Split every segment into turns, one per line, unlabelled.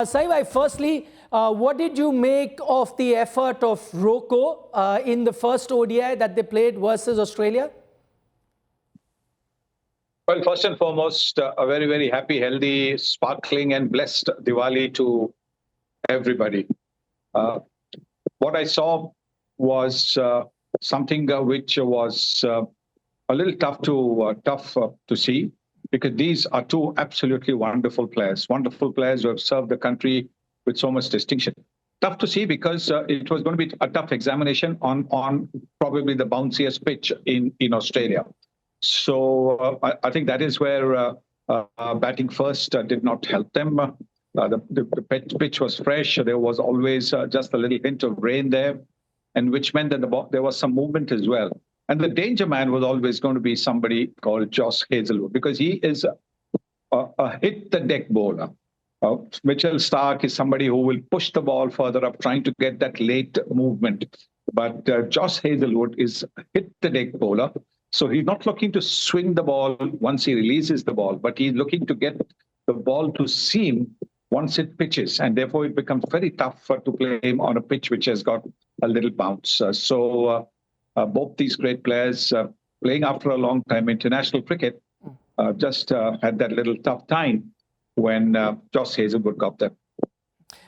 Saibhai, firstly, what did you make of the effort of RoKo in the first ODI that they played versus Australia?
Well, first and foremost, a very, very happy, healthy, sparkling and blessed Diwali to everybody. What I saw was something which was a little tough to see, because these are two absolutely wonderful players who have served the country with so much distinction. Tough to see because it was going to be a tough examination on probably the bounciest pitch in Australia. So I think that is where batting first did not help them. The pitch was fresh. There was always just a little hint of rain there, and which meant that there was some movement as well. And the danger man was always going to be somebody called Josh Hazlewood, because he is a hit-the-deck bowler. Mitchell Starc is somebody who will push the ball further up, trying to get that late movement. But Josh Hazlewood is a hit-the-deck bowler. So he's not looking to swing the ball once he releases the ball, but he's looking to get the ball to seam once it pitches. And therefore, it becomes very tough to play him on a pitch which has got a little bounce. Both these great players playing after a long time international cricket just had that little tough time when Josh Hazlewood got them.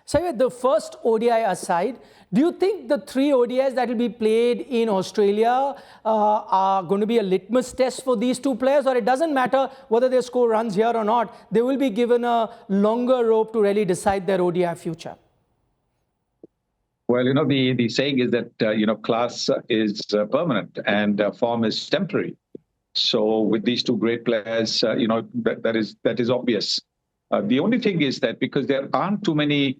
So the first ODI aside, do you think the three ODIs that will be played in Australia are going to be a litmus test for these two players, or it doesn't matter whether they score runs here or not, they will be given a longer rope to really decide their ODI future?
Well, the saying is that, class is permanent and form is temporary. So with these two great players, that is obvious. The only thing is that because there aren't too many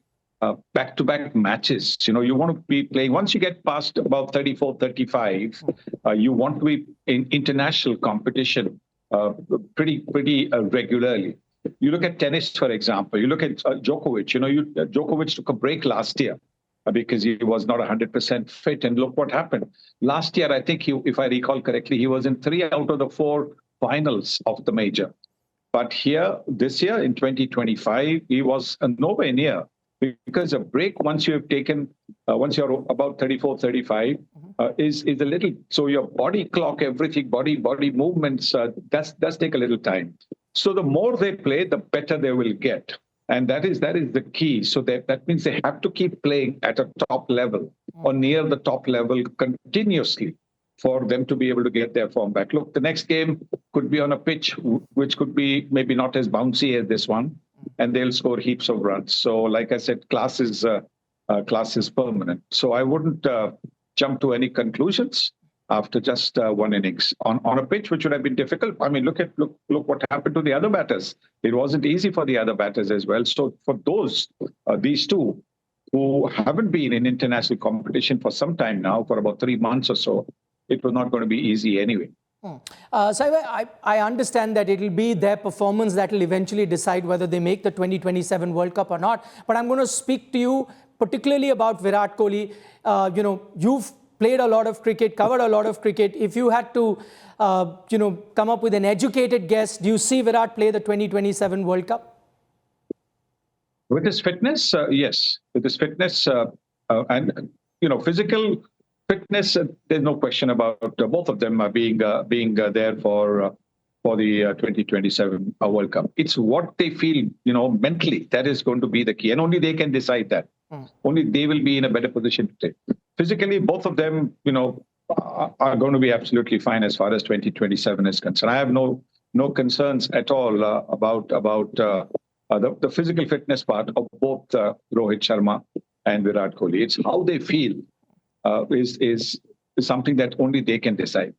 back-to-back matches, you want to be playing, once you get past about 34, 35, you want to be in international competition pretty regularly. You look at tennis, for example. You look at Djokovic. Djokovic took a break last year because he was not 100% fit. And look what happened. Last year, I think, if I recall correctly, he was in 3 out of the 4 finals of the major. But this year in 2025, he was nowhere near, because a break once you have taken, once you're about 34, 35, is a little, so your body clock, everything, body movements, does take a little time. So the more they play, the better they will get. And that is the key. So that means they have to keep playing at a top level or near the top level continuously for them to be able to get their form back. Look, the next game could be on a pitch which could be maybe not as bouncy as this one, and they'll score heaps of runs. So like I said, class is permanent. So I wouldn't jump to any conclusions after just one innings on a pitch which would have been difficult. I mean, look what happened to the other batters. It wasn't easy for the other batters as well. So for these two who haven't been in international competition for some time now, for about 3 months or so, it was not going to be easy anyway.
So I understand that it will be their performance that will eventually decide whether they make the 2027 World Cup or not. But I'm going to speak to you particularly about Virat Kohli. You've played a lot of cricket, covered a lot of cricket. If you had to, come up with an educated guess, do you see Virat play the 2027 World Cup?
With his fitness, yes. With his fitness and physical fitness, there's no question about both of them being there for the 2027 World Cup. It's what they feel, mentally. That is going to be the key, and only they can decide that. Only they will be in a better position to take. Physically, both of them, are going to be absolutely fine as far as 2027 is concerned. I have no concerns at all about the physical fitness part of both Rohit Sharma and Virat Kohli. It's how they feel is something that only they can decide.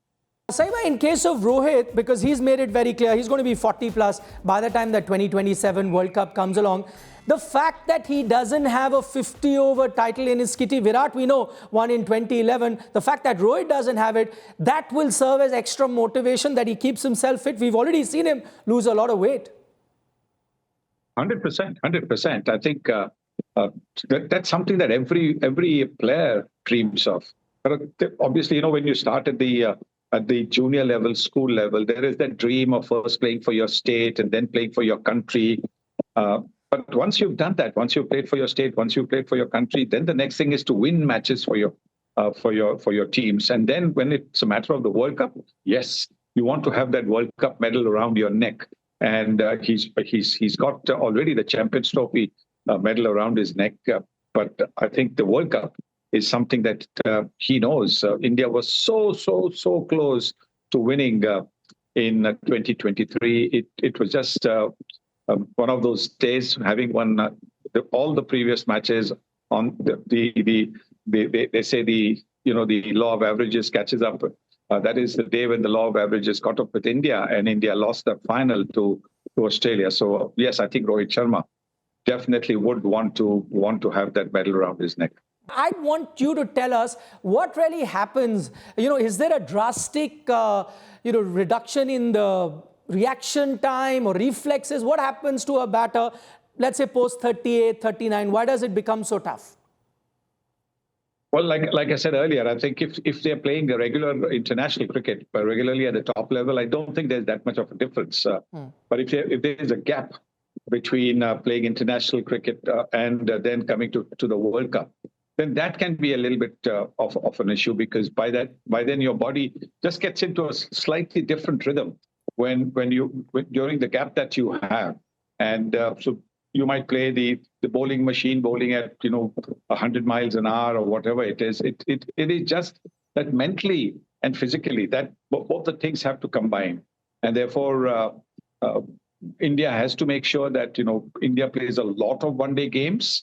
Saibhai, in case of Rohit, because he's made it very clear, he's going to be 40 plus by the time the 2027 World Cup comes along. The fact that he doesn't have a 50-over title in his kitty, Virat, we know, won in 2011. The fact that Rohit doesn't have it, that will serve as extra motivation that he keeps himself fit. We've already seen him lose a lot of weight.
100%. I think that's something that every player dreams of. But obviously, when you start at the junior level, school level, there is that dream of first playing for your state and then playing for your country. But once you've done that, once you've played for your state, once you've played for your country, then the next thing is to win matches for your teams. And then when it's a matter of the World Cup, yes, you want to have that World Cup medal around your neck. And he's got already the Champions Trophy medal around his neck. But I think the World Cup is something that he knows. India was so close to winning in 2023. It was just one of those days, having won all the previous matches. On they say the law of averages catches up. That is the day when the law of averages caught up with India, and India lost the final to Australia. So yes, I think Rohit Sharma definitely would want to have that medal around his neck.
I want you to tell us what really happens. Is there a drastic, reduction in the reaction time or reflexes? What happens to a batter, let's say post 38, 39? Why does it become so tough?
Well, like I said earlier, I think if they're playing a regular international cricket, regularly at the top level, I don't think there's that much of a difference. But if there is a gap between playing international cricket and then coming to the World Cup, then that can be a little bit of an issue, because by then your body just gets into a slightly different rhythm when during the gap that you have, and so you might play the bowling machine bowling at 100 miles an hour or whatever it is. It is just that mentally and physically that both the things have to combine, and therefore India has to make sure that India plays a lot of one-day games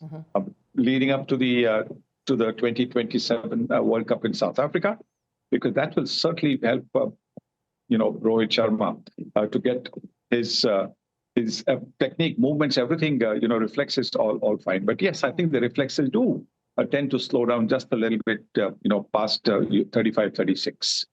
leading up to the 2027 World Cup in South Africa, because that will certainly help Rohit Sharma to get his technique, movements, everything, reflexes all fine. But yes, I think the reflexes do tend to slow down just a little bit, past 35, 36.